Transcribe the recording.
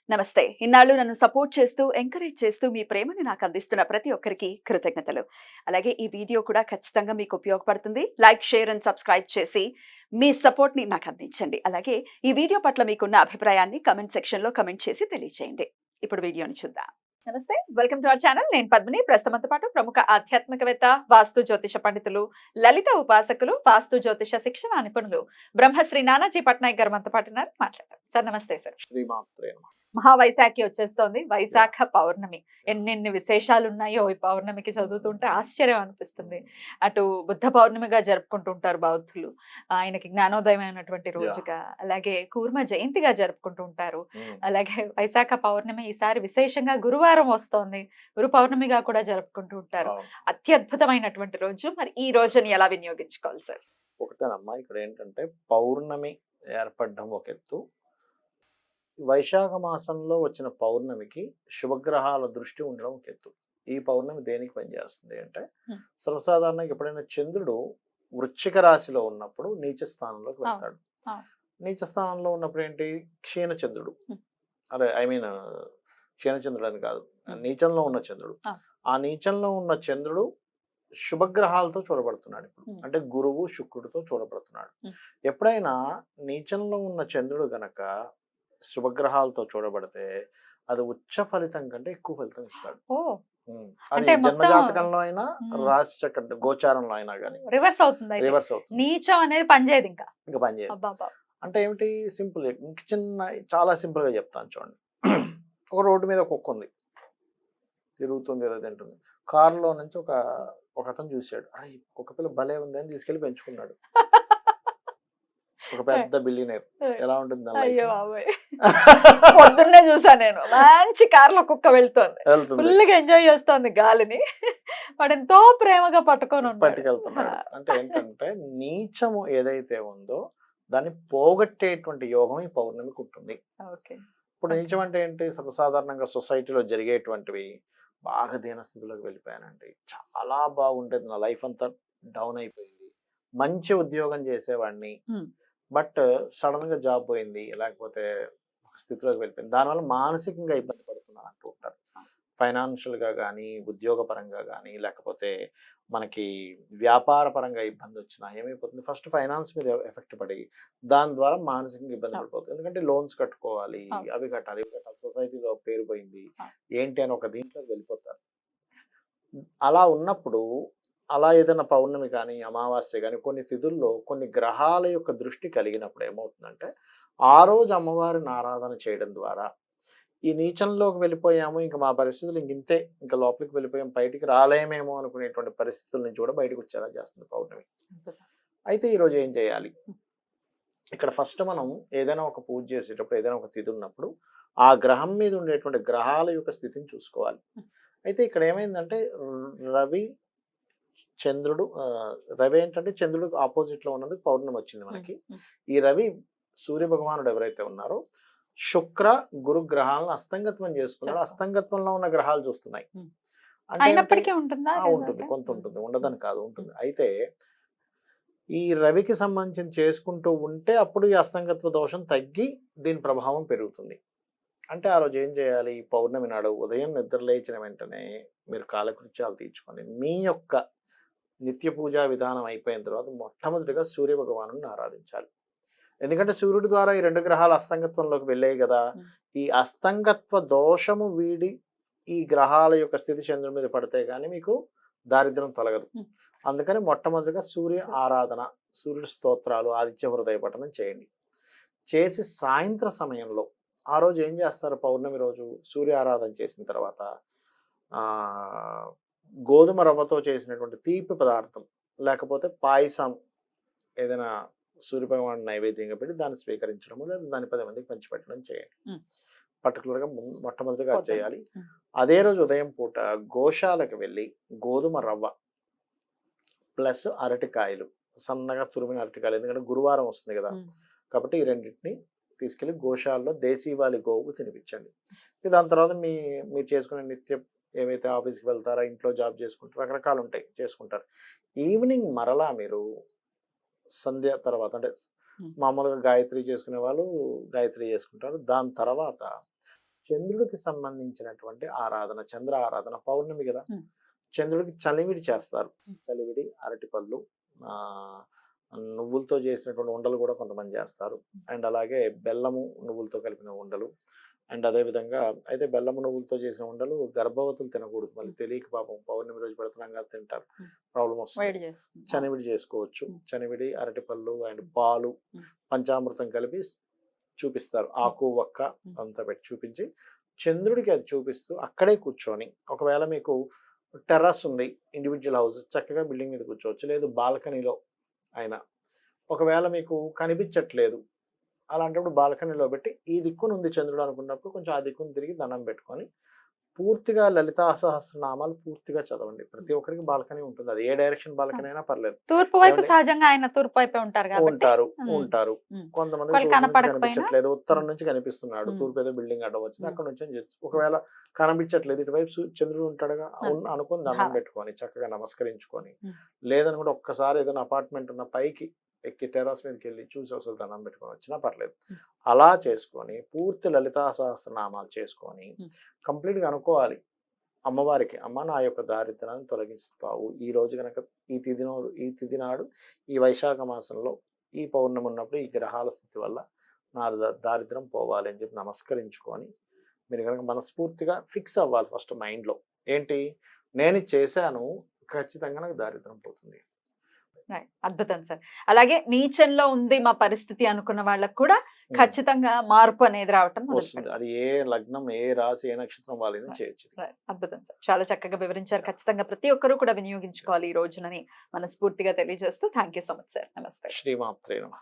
నమస్తే. ఇన్నాళ్ళు నన్ను సపోర్ట్ చేస్తూ, ఎంకరేజ్ చేస్తూ మీ ప్రేమని నాకు అందిస్తున్న ప్రతి ఒక్కరికి కృతజ్ఞతలు. అలాగే ఈ వీడియో కూడా ఖచ్చితంగా మీకు ఉపయోగపడుతుంది. లైక్, షేర్ అండ్ సబ్స్క్రైబ్ చేసి మీ సపోర్ట్‌ని నాకు అందించండి. అలాగే ఈ వీడియో పట్ల మీకున్న అభిప్రాయాన్ని కామెంట్ సెక్షన్‌లో కామెంట్ చేసి తెలియజేయండి. ఇప్పుడు వీడియోని చూద్దాం. నమస్తే. Welcome to our channel. నేను పద్మిని. ప్రస్తుతంతో పాటు ప్రముఖ ఆధ్యాత్మికవేత్త, వాస్తు జ్యోతిష పండితులు, లలిత ఉపాసకులు, వాస్తు జ్యోతిష శిక్షణ నిపుణులు బ్రహ్మశ్రీ నానాజీ పట్నాయక్ గారు మనతో పాటు ఉన్నారు. మాట్లాడతారు. సార్ నమస్తే సార్. శ్రీమాత్రే నమః. మహావైశాఖి వచ్చేస్తోంది. వైశాఖ పౌర్ణమి. ఎన్నెన్ని విశేషాలు ఉన్నాయో ఈ పౌర్ణమికి చదువుతుంటే ఆశ్చర్యం అనిపిస్తుంది. అటు బుద్ధ పౌర్ణమిగా జరుపుకుంటూ ఉంటారు బౌద్ధులు. ఆయనకి జ్ఞానోదయం అయినటువంటి రోజుగా. అలాగే కూర్మ జయంతిగా జరుపుకుంటూ ఉంటారు. అలాగే వైశాఖ పౌర్ణమి ఈసారి విశేషంగా గురువారం వస్తోంది. గురు పౌర్ణమిగా కూడా జరుపుకుంటూ ఉంటారు. అత్యద్భుతమైనటువంటి రోజు. మరి ఈ రోజుని ఎలా వినియోగించుకోవాలి సార్? ఒకటేనమ్మా, ఇక్కడ ఏంటంటే పౌర్ణమి ఏర్పడడం ఒక ఎత్తు. వైశాఖ మాసంలో వచ్చిన పౌర్ణమికి శుభగ్రహాల దృష్టి ఉండడం ఒక ఎత్తు. ఈ పౌర్ణమి దేనికి పనిచేస్తుంది అంటే, సర్వసాధారణంగా ఎప్పుడైనా చంద్రుడు వృశ్చిక రాశిలో ఉన్నప్పుడు నీచ స్థానంలోకి వెళ్తాడు. నీచ స్థానంలో ఉన్నప్పుడు ఏంటి, క్షీణచంద్రుడు, అదే క్షీణచంద్రుడు అని కాదు, నీచంలో ఉన్న చంద్రుడు. ఆ నీచంలో ఉన్న చంద్రుడు శుభగ్రహాలతో చూడబడుతున్నాడు ఇప్పుడు. అంటే గురువు శుక్రుడితో చూడబడుతున్నాడు. ఎప్పుడైనా నీచంలో ఉన్న చంద్రుడు గనక శుభగ్రహాలతో చూడబడితే అది ఉచ్చ ఫలితం కంటే ఎక్కువ ఫలితం ఇస్తాడు. అది జన్మజాతకంలో అయినా రాశి చక్ర గోచారంలో అయినా కానీ రివర్స్ అవుతుంది. నీచం అనేది పనిచేయదు, ఇంకా పనిచేయదు. అంటే ఏమిటి, సింపుల్, ఇంక చిన్న చాలా సింపుల్ గా చెప్తాను చూడండి. ఒక రోడ్డు మీద కుక్క ఉంది, తిరుగుతుంది, ఏదో తింటుంది. కారులో నుంచి ఒక అతను చూశాడు, అరే కుక్క పిల్ల భలే ఉంది అని తీసుకెళ్లి పెంచుకున్నాడు. ఒక పెద్ద బిలియనీర్. ఎలా ఉంటుంది? పొద్దున్నే చూసా నేను, మంచి కార్లో కుక్క వెళ్తోంది, ఫుల్గా ఎంజాయ్ చేస్తోంది గాలిని, వాడు ఎంతో ప్రేమగా పట్టుకెళ్తున్నాడు. అంటే ఏంటంటే నీచము ఏదైతే ఉందో దాన్ని పోగొట్టేటువంటి యోగం ఈ పౌర్ణమికి ఉంటుంది. ఇప్పుడు నీచం అంటే ఏంటి, సర్వసాధారణంగా సొసైటీలో జరిగేటువంటివి. బాగా దీనస్థితిలోకి వెళ్ళిపోయానండి, చాలా బాగుండేది, నా లైఫ్ అంతా డౌన్ అయిపోయింది, మంచి ఉద్యోగం చేసేవాడిని, బట్ సడన్ గా జాబ్ పోయింది, లేకపోతే ఒక స్థితిలోకి వెళ్ళిపోయింది, దానివల్ల మానసికంగా ఇబ్బంది పడుతున్నాను అంటూ ఉంటారు. ఫైనాన్షియల్ గా కానీ, ఉద్యోగ పరంగా కానీ, లేకపోతే మనకి వ్యాపార పరంగా ఇబ్బంది వచ్చినా ఏమైపోతుంది, ఫస్ట్ ఫైనాన్స్ మీద ఎఫెక్ట్ పడి దాని ద్వారా మానసికంగా ఇబ్బంది పడిపోతుంది. ఎందుకంటే లోన్స్ కట్టుకోవాలి, అవి కట్టాలి, ఇవి కట్టాలి, సొసైటీలో పేరు పోయింది ఏంటి అని ఒక దీంట్లోకి వెళ్ళిపోతారు. అలా ఉన్నప్పుడు, అలా ఏదైనా పౌర్ణమి కానీ, అమావాస్య కానీ, కొన్ని తిథుల్లో కొన్ని గ్రహాల యొక్క దృష్టి కలిగినప్పుడు ఏమవుతుందంటే, ఆ రోజు అమ్మవారిని ఆరాధన చేయడం ద్వారా ఈ నీచంలోకి వెళ్ళిపోయాము, ఇంకా మా పరిస్థితులు ఇంతే, ఇంకా లోపలికి వెళ్ళిపోయాము, బయటికి రాలేమేమో అనుకునేటువంటి పరిస్థితుల నుంచి కూడా బయటకు వచ్చేలా చేస్తుంది పౌర్ణమి. అయితే ఈరోజు ఏం చేయాలి, ఇక్కడ ఫస్ట్ మనం ఏదైనా ఒక పూజ చేసేటప్పుడు, ఏదైనా ఒక తిథి ఉన్నప్పుడు ఆ గ్రహం మీద ఉండేటువంటి గ్రహాల యొక్క స్థితిని చూసుకోవాలి. అయితే ఇక్కడ ఏమైందంటే, రవి చంద్రుడు, రవి ఏంటంటే చంద్రుడికి ఆపోజిట్ లో ఉన్నది పౌర్ణమి వచ్చింది మనకి. ఈ రవి సూర్య భగవానుడు ఎవరైతే ఉన్నారో, శుక్ర గురు గ్రహాలను అస్తంగత్వం చేసుకున్నాడు. అస్తంగత్వంలో ఉన్న గ్రహాలు చూస్తున్నాయి. ఉంటుంది, కొంత ఉంటుంది, ఉండదని కాదు, ఉంటుంది. అయితే ఈ రవికి సంబంధించి చేసుకుంటూ ఉంటే అప్పుడు ఈ అస్తంగత్వ దోషం తగ్గి దీని ప్రభావం పెరుగుతుంది. అంటే ఆ రోజు ఏం చేయాలి, పౌర్ణమి నాడు ఉదయం నిద్ర లేచిన వెంటనే మీరు కాలకృత్యాలు తీర్చుకొని మీ యొక్క నిత్య పూజా విధానం అయిపోయిన తర్వాత మొట్టమొదటిగా సూర్య భగవాను ఆరాధించాలి. ఎందుకంటే సూర్యుడి ద్వారా ఈ రెండు గ్రహాలు అస్తంగత్వంలోకి వెళ్ళాయి కదా. ఈ అస్తంగత్వ దోషము వీడి ఈ గ్రహాల యొక్క స్థితి చంద్రుడి మీద పడితే కానీ మీకు దారిద్ర్యం తొలగదు. అందుకని మొట్టమొదటిగా సూర్య ఆరాధన, సూర్యుడి స్తోత్రాలు, ఆదిత్య హృదయ పఠనం చేయండి. చేసి సాయంత్ర సమయంలో ఆ రోజు ఏం చేస్తారు, పౌర్ణమి రోజు సూర్య ఆరాధన చేసిన తర్వాత గోధుమ రవ్వతో చేసినటువంటి తీపి పదార్థం లేకపోతే పాయసం ఏదైనా సూర్యభగవాన్ నైవేద్యంగా పెట్టి దాన్ని స్వీకరించడము, లేదా దాన్ని 10 మందికి పంచిపెట్టడం చేయండి. పర్టికులర్గా మొట్టమొదటిగా చేయాలి. అదే రోజు ఉదయం పూట గోశాలకు వెళ్ళి గోధుమ రవ్వ ప్లస్ అరటికాయలు, సన్నగా తురిమిన అరటికాయలు, ఎందుకంటే గురువారం వస్తుంది కదా కాబట్టి ఈ రెండింటిని తీసుకెళ్లి గోశాలలో దేశీవాలి గోవుకు తినిపించండి. దాని తర్వాత మీరు చేసుకునే నిత్య ఏవైతే ఆఫీస్కి వెళ్తారో, ఇంట్లో జాబ్ చేసుకుంటారో, రకరకాలు ఉంటాయి, చేసుకుంటారు. ఈవినింగ్ మరలా మీరు సంధ్య తర్వాత, అంటే మామూలుగా గాయత్రి చేసుకునే వాళ్ళు గాయత్రి చేసుకుంటారు. దాని తర్వాత చంద్రుడికి సంబంధించినటువంటి ఆరాధన, చంద్ర ఆరాధన. పౌర్ణమి కదా, ఉమ్. చంద్రుడికి చలివిడి చేస్తారు. ఉమ్. చలివిడి, అరటిపళ్ళు, ఆ నువ్వులతో చేసినటువంటి ఉండలు కూడా కొంతమంది చేస్తారు. అండ్ అలాగే బెల్లము నువ్వులతో కలిపిన ఉండలు. అండ్ అదే విధంగా అయితే బెల్లము నువ్వులతో చేసిన ఉండలు గర్భవతులు తినకూడదు, మళ్ళీ తెలియక పాపం పౌర్ణమి రోజు పెడుతున్నాం కదా తింటారు, ప్రాబ్లం వస్తుంది. వేడి చేస్తుంది. చనివిడి చేసుకోవచ్చు. ఉమ్. చనివిడి, అరటిపళ్ళు అండ్ పాలు, పంచామృతం కలిపి చూపిస్తారు. ఆకు వక్క అంతా పెట్టి చూపించి చంద్రుడికి అది చూపిస్తూ అక్కడే కూర్చొని, ఒకవేళ మీకు టెర్రస్ ఉంది, ఇండివిజువల్ హౌస్, చక్కగా బిల్డింగ్ మీద కూర్చోవచ్చు, లేదు బాల్కనీలో అయినా. ఒకవేళ మీకు కనిపించట్లేదు అలాంటప్పుడు బాల్కనీలో పెట్టి ఈ దిక్కున ఉంది చంద్రుడు అనుకున్నప్పుడు కొంచెం ఆ దిక్కును తిరిగి దండం పెట్టుకొని పూర్తిగా లలితా సహస్రనామాలు పూర్తిగా చదవండి. ప్రతి ఒక్కరికి బాల్కనీ ఉంటుంది, అది ఏ డైరెక్షన్ బాల్కనీ అయినా పర్లేదు. తూర్పు వైపు సహజంగా ఆయన తూర్పు వైపే ఉంటారు కాబట్టి ఉంటారు ఉంటారు కొంతమంది వాళ్ళు తూర్పు నుంచి కనపడకపోయినా కనిపించట్లేదు, ఉత్తరం నుంచి కనిపిస్తున్నాడు, తూర్పు ఏదో బిల్డింగ్ అడ్డం వచ్చింది అక్కడ నుంచి అని చెప్పి, ఒకవేళ కనిపించట్లేదు ఇటువైపు చంద్రుడు ఉంటాడుగా అనుకుని దండం పెట్టుకొని చక్కగా నమస్కరించుకొని, లేదనుకుంటే ఒక్కసారి ఏదైనా అపార్ట్మెంట్ ఉన్న పైకి ఎక్కి టెర్రస్ మీదకి వెళ్ళి చూసి అసలు దండం పెట్టుకొని వచ్చినా పర్లేదు. అలా చేసుకొని పూర్తి లలితా సహస్రనామాలు చేసుకొని కంప్లీట్గా అనుకోవాలి అమ్మవారికి, అమ్మ నా యొక్క దారిద్ర్యాన్ని తొలగిస్తావు ఈ రోజు కనుక ఈ తిథి నాడు ఈ వైశాఖ మాసంలో ఈ పౌర్ణమి ఉన్నప్పుడు ఈ గ్రహాల స్థితి వల్ల నా దారిద్ర్యం పోవాలి అని చెప్పి నమస్కరించుకొని మీరు కనుక మనస్ఫూర్తిగా ఫిక్స్ అవ్వాలి ఫస్ట్ మైండ్లో, ఏంటి నేను చేశాను ఖచ్చితంగా నాకు దారిద్ర్యం పోతుంది. అద్భుతం సార్. అలాగే నీచంలో ఉంది మా పరిస్థితి అనుకున్న వాళ్ళకి కూడా ఖచ్చితంగా మార్పు అనేది రావటం వస్తుంది. అది ఏ లగ్నం, ఏ రాశి, ఏ నక్షత్రం వాళ్ళని చేయొచ్చు. అద్భుతం సార్, చాలా చక్కగా వివరించారు. ఖచ్చితంగా ప్రతి ఒక్కరూ కూడా వినియోగించుకోవాలి ఈ రోజునని మనస్ఫూర్తిగా తెలియజేస్తూ thank you so much sir. నమస్తే. శ్రీమాత్రే నమః.